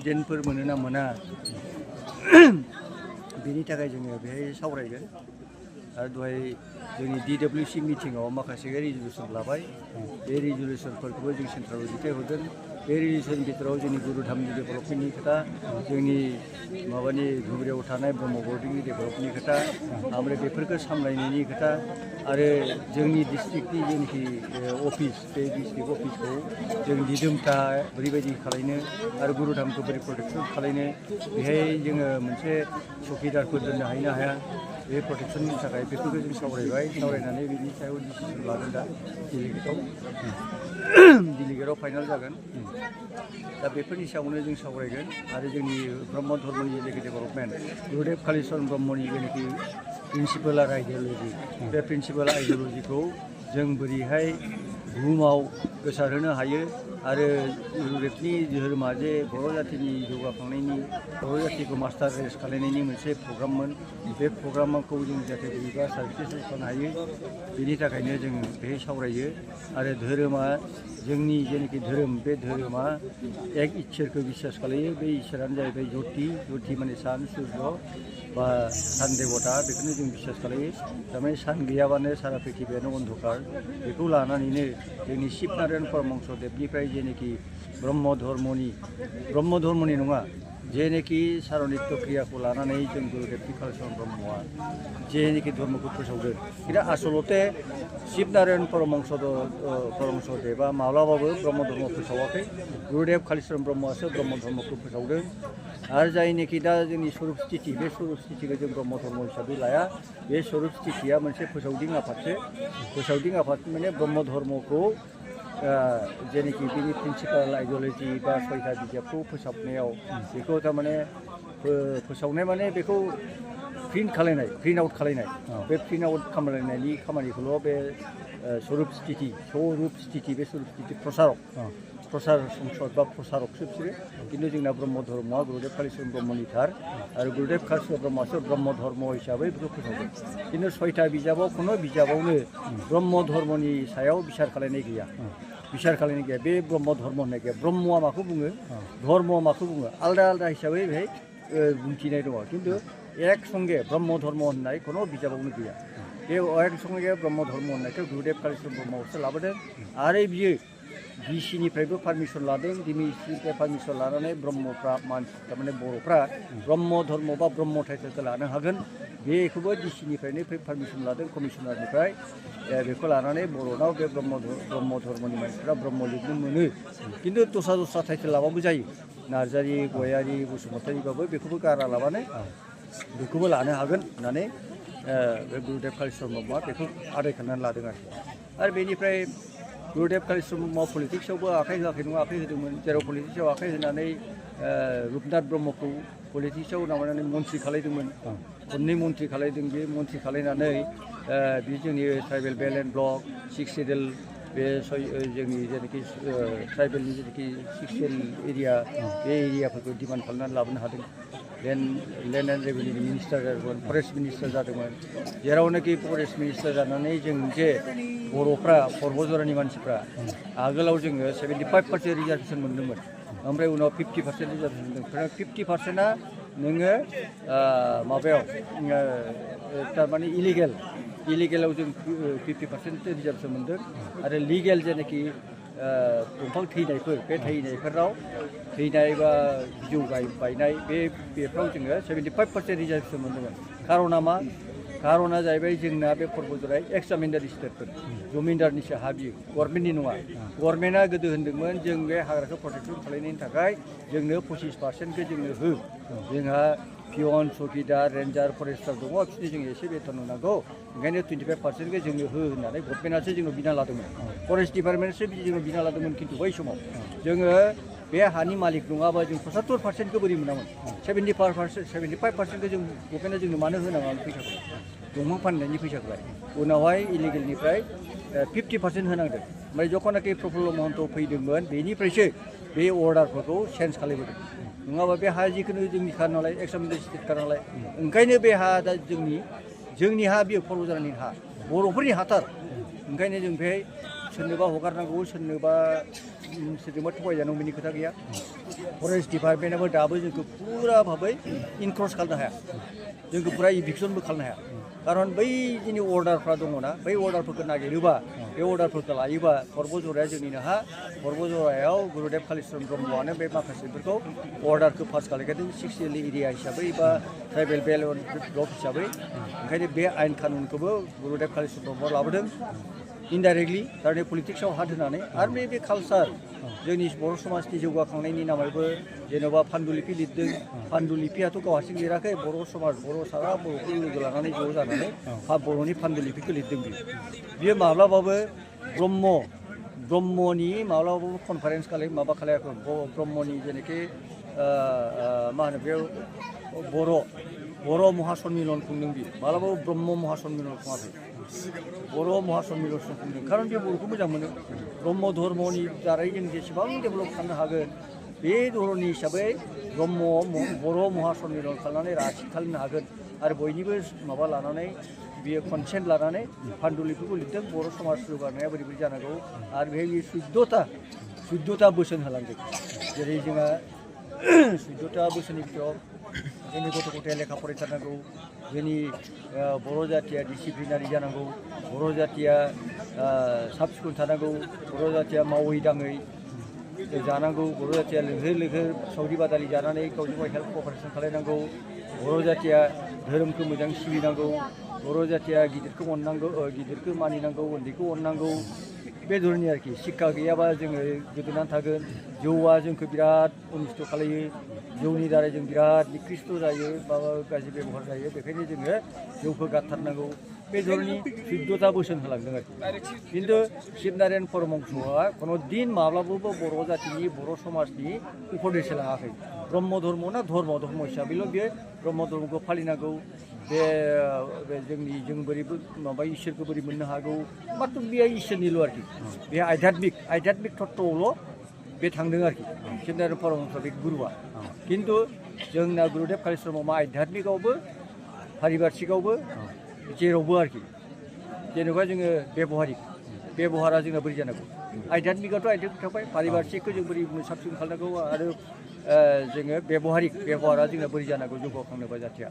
रेसिडेन्टफोर मोनो ना मोना बेनि थाखाय जोङो बेहाय सावरायगोन आरो दहाय जोंनि DWC मिटिङाव माखासे रेजुलेसन लाबाय बे रेजुलेसनफोरखौबो जों सेन्ट्रेलाव दैथायहरगोन बे रेजुलेसन भितराव जोंनि गुरुधामनि डेभेलपमेन्टनि खोथा जोंनि माबानि धुबुरियाव थानाय ब्रह्म बर्डिंनि डेभेलपनि खोथा ओमफ्राय बेफोरखौ सामलायनायनि खोथा आरो जोंनि डिस्ट्रिक्टनि जेनाखि अफिस बे डिस्ट्रिक्ट अफिसखौ जों दिदोमथा ओरैबायदि खालायनो आरो गुरुधामखौ बोरै प्रटेक्सन खालायनो बेहाय जोङो मोनसे चौकिदारफोर दोननो हायो ना हाया बे प्रटेक्सननि थाखाय बेफोरखौ जों सावरायबाय सावरायनानै बिनि सायाव डिसिसन लागोन दा डिलिगेटआव फाइनाल जागोन दा बेफोरनि सायावनो जों सावरायगोन आरो जोंनि ब्रह्म धर्मनि जेनाखि डेभेलपमेन्ट गुरुदेव कालिचरन ब्रह्मनि जेनाखि प्रिन्सिपाल आरो आइडिय'लजि बे प्रिन्सिपाल आइडिय'लजिखौ जों बोरैहाय बुहुमाव गोसारहोनो हायो आरो गुरुदेबनि धोरोमा जे बर' जातिनि जौगाखांनायनि बर' जातिखौ मास्टार रेस खालायनायनि मोनसे प्रग्राममोन बे प्रग्रामखौ जों जाहाथे बोरैबा साक्सेसफुल खालामनो हायो बेनि थाखायनो जों बेहाय सावरायो आरो धोरोमा जोंनि जेनाखि धोरोम बे धोरोमा एक इसोरखौ बिसास खालायो बे इसोरानो जाहैबाय ज्योति माने सान सूर्य बा सान देवता बेखौनो जों बिसास खालायो थारमाने सान गैयाबानो सारा पृथिबियानो अन्धकार बेखौ लानानैनो जोंनि शिब नारायण परमहंसदेबनिफ्राय जेनाखि ब्रह्म धर्मनि नङा जेनाखि सारनित्य क्रियाखौ लानानै जों गुरुदेबनि कालिचरन ब्रह्मआ जेनाखि धर्मखौ फोसावदों खिन्थु आसलते शिब नारायण परमहंसदेबा माब्लाबाबो ब्रह्म धर्म फोसावाखै गुरुदेब कालिचरन ब्रह्मआसो ब्रह्म धर्मखौ फोसावदों आरो जायनाखि दा जोंनि स्वरुप स्थिति बे स्वरुप स्थितिखौ जों ब्रह्म धर्म हिसाबै लाया बे स्वरुप स्थितिया मोनसे फोसावदिं आफाद माने ब्रह्म धर्मखौ जेनाखि बिनि प्रिन्सिपाल आइडिय'लजि बा सयथा बिजाबखौ फोसाबनायाव बेखौ थारमाने फोसावनाय माने बेखौ प्रिन्ट आउट खालायनाय बे प्रिन्ट आउट खालामनायनि खामानिखौल' बे स्वरुप स्थिति बे स्वरुप स्थिति प्रसार संसद बा प्रसारकसो बिसोरो किन्तु जोंना ब्रह्म धर्मआ गुरुदेब कालिचरन ब्रह्मनि थार आरो गुरुदेब कालिचरन ब्रह्मआसो ब्रह्म धर्म हिसाबै बेखौ फोसावदों किन्तु सयथा बिजाबाव खुनु बिजाबावनो ब्रह्म धर्मनि सायाव बिसार खालायनाय गैया बे ब्रह्म धर्म होननाय गैया ब्रह्मआ माखौ बुङो धर्मआ माखौ बुङो आलदा हिसाबै बेहाय बुंथिनाय दङ किन्तु एक संगे ब्रह्म धर्म होननाय खुनु बिजाबावनो गैया बे एक संगे ब्रह्म धर्म होननायखौ गुरुदेब कालिचरन ब्रह्मआसो लाबोदों आरो बियो डिसिनिफ्रायबो पारमिसन लादों डिमिसिनिफ्राय पारमिसन लानानै ब्रह्मफ्रा थारमाने बर'फ्रा ब्रह्म धर्म बा ब्रह्म टाइटेलखौ लानो हागोन बेखौबो डिसिनिफ्रायनो पारमिसन लादों कमिसनारनिफ्राय बेखौ लानानै बर'नाव बे ब्रह्म धर्मनि मानसिफ्रा ब्रह्म लिरनो मोनो किन्तु दस्रा टाइटेल लाबाबो जायो नार्जारि गयारि बसुमतारिबाबो बेखौबो गारा लाबानो बेखौबो लानो हागोन होननानै बे गुरुदेब कालिचरन ब्रह्मआ बेखौ आदाय खालामनानै लादों आरो बेनिफ्राय गुरुदेब कालिचरन ब्रह्मआ पलिटिक्सआवबो आखाइ होआखै नङा आखाइ होदोंमोन जेराव पलिटिक्सआव आखाइ होनानै रुपनाथ ब्रह्मखौ पलिटिक्सआव माबानानै मन्थ्रि खालायदोंमोन खननै मन्थ्रि खालायदों बे मन्थ्रि खालायनानै बे जोंनि tribal belt and block 6 schedule बे जोंनि जेनाखि ट्राइबेलनि जेनाखि 6 सेडुल एरिया बे एरियाफोरखौ डिमान्ड खालामनानै लाबोनो हादों लेन्ड एन्ड रेभिनिउ मिनिस्टार जादोंमोन फरेस्ट मिनिस्टार जादोंमोन जेरावनाखि फरेस्ट मिनिस्टार जानानै जों जे बर'फ्रा पर्बजरानि मानसिफ्रा आगोलाव जोङो 75% रिजार्भेसन मोन्दोंमोन ओमफ्राय उनाव 50% रिजार्भेसन मोन्दों 50%आ नोङो माबायाव थारमाने इलिगेलाव जों 50% रिजार्भेसन मोन्दों आरो लिगेल जेनाखि दंफां थैनायफोर बे थैनायफोराव थैनाय बा बिजौ बायनाय बेफ्राव जोङो 75% रिजार्भेसन मोन्दोंमोन कारना मा कारना जाहैबाय जोंना बे पर्बजराय एक्स-जामिनदारि स्टेटफोर जमिनदारनिसो हा बियो गभर्नमेन्टनि नङा गभर्नमेन्टआ गोदो होन्दोंमोन जों बे हाग्राखौ प्रटेक्सन खालायनायनि थाखाय जोंनो 25%खौ जोंनो हो जोंहा पियन चौकिदार रेन्जार फरेस्टार दङ बिसोरनि जों एसे बेथन होनांगौ ओंखायनो 25%खौ जोंनो हो होननानै गभर्नमेन्टआसो जोंनो बिना लादोंमोन फरेस्ट डिपार्टमेन्टसो जोंनो बिना लादोंमोन खिन्थु बै समाव जोङो बे हानि मालिक नङाबा जों 75%खौ बोरै मोनामोन 75%खौ जों गभर्नमेन्टआ जोंनो मानो होनाङामोन फैसाखौ दंफां फाननायनि फैसाखौलाय उनावहाय इलिगेलनिफ्राय 50% होनांदों ओमफ्राय जखनाखि प्रफुल्ल महन्त फैदोंमोन बेनिफ्रायसो बे अर्डारफोरखौ चेन्ज खालामबोदों नङाबा बे हा जिखुनु जोंनिखा नालाय एक्स-जामिनदारि स्टेटखा नालाय ओंखायनो बे हा दा जोंनि हा बेयो पर्बजरानि हा बर'फोरनि हाथार ओंखायनो जों बेहाय सोरनोबा हगारनांगौ सोरनोबा थगायजानांगौ बेनि खोथा गैया फरेस्ट डिपार्टमेन्टआबो दाबो जोंखौ पुरा भाबै इनक्रस खालामनो हाया जोंखौ पुरा इभिक्सनबो खालामनो हाया खारन बै जोंनि अर्डारफ्रा दङना बै अर्डारफोरखौ नागिरोबा बे अर्डारफोरखौ लायोबा पर्बजराया जोंनिनो हा पर्बजरायाव गुरुदेव कालिचरण ब्रह्मआनो बे माखासेफोरखौ अर्डारखौ पास खालामदों 6 एरिया हिसाबै बा ट्राइबेल बेलट ब्लक हिसाबै ओंखायनो बे आयेन कानुनखौबो गुरुदेव कालिचरण ब्रह्मआ लाबोदों इनडाइरेक्टलि थारमाने पलिटिक्सआव हात होनानै आरो बे कालचार जोंनि बर' समाजनि जौगाखांनायनि नामैबो जेन'बा पान्डुलिपि लिरदों पान्डुलिपियाथ' गाव हारसिं लिराखै बर' समाज बर' सारा बर'खौ लोगो लानानै ज' जानानै बर'नि पान्डुलिपिखौ लिरदों बियो माब्लाबाबो ब्रह्मनि माब्लाबाबो कनफारेन्स माबा खालायाखै ब्रह्मनि जेनाखि मा होनो बे बर' महासन्मिलन खुंदों बियो माब्लाबाबो ब्रह्म महासन्मिलन खुङाखै बर' महासन्मिलन खुंदों खारन बे बर'खौ मोजां मोनो ब्रह्म धर्मनि दारै जों जेसेबां डेभेलप खालामनो हागोन बे धरननि हिसाबै बर' महासन्मिलन खालामनानै रासिद खालामनो हागोन आरो बयनिबो माबा लानानै बियो कनसेन्ट लानानै पान्डुलिपिखौ लिरदों बर' समाज जौगानाया बोरै बोरै जानांगौ आरो बेहाय बियो 14ता बोसोन होलांदों जेरै जोंहा 14ता बोसोननि भितराव जोंनि गथ' गथाया लेखा फरायथारनांगौ जोंनि बर' जाथिया डिसिप्लिनारि जानांगौ बर' जाथिया साब सिखोन थानांगौ बर' जाथिया मावै दाङै जानांगौ बर' जाथिया लोगो सावरि बादालि जानानै गावजों गाव हेल्प कपारेसन खालामनांगौ बर' जाथिया धोरोमखौ मोजां सिबिनांगौ बर' जाथिया गिदिरखौ अननांगौ गिदिरखौ मानिनांगौ उन्दैखौ अननांगौ बे धरननि आरोखि शिक्षा गैयाबा जोङो गोदोनानै थागोन जौआ जोंखौ बिराद अनिष्ट खालायो जौनि दारै जों बिराद निकृष्ट जायो माबा गाज्रि बेबहार जायो बेखायनो जोङो जौखौ गारथारनांगौ बे धरननि 14ता बोसोन होलांदों आरोखि खिन्थु शिबनारायण परमहंसआ खुनु दिन माब्लाबाबो बर' जातिनि बर' समाजनि उपदेश लाङाखै ब्रह्म धर्मना धर्म हिसाबैल' बियो ब्रह्म धर्मखौ फालिनांगौ बे जों बोरै माबा इसोरखौ बोरै मोननो हागौ मात्र बेयो इसोरनिल' आरोखि बे आध्यात्मिक तत्त्वआवल' बे थांदों आरोखि शिबनारायण परमहंस बे गुरुआ खिन्थु जोंना गुरुदेव कालिचरण ब्रह्मआ आध्यात्मिकआवबो पारिभार्सिकआवबो जेरावबो आरोखि जेनेबा जोङो बेबहारा जोंना बोरै जानांगौ आध्यात्मिकआथ' आध्यात्मिक थाबाय पारिभार्सिकखौ जों बोरै साब सिखोन खालामनांगौ आरो जोङो बेबहारा जोंना बोरै जानांगौ जौगाखांनोबा जाथिया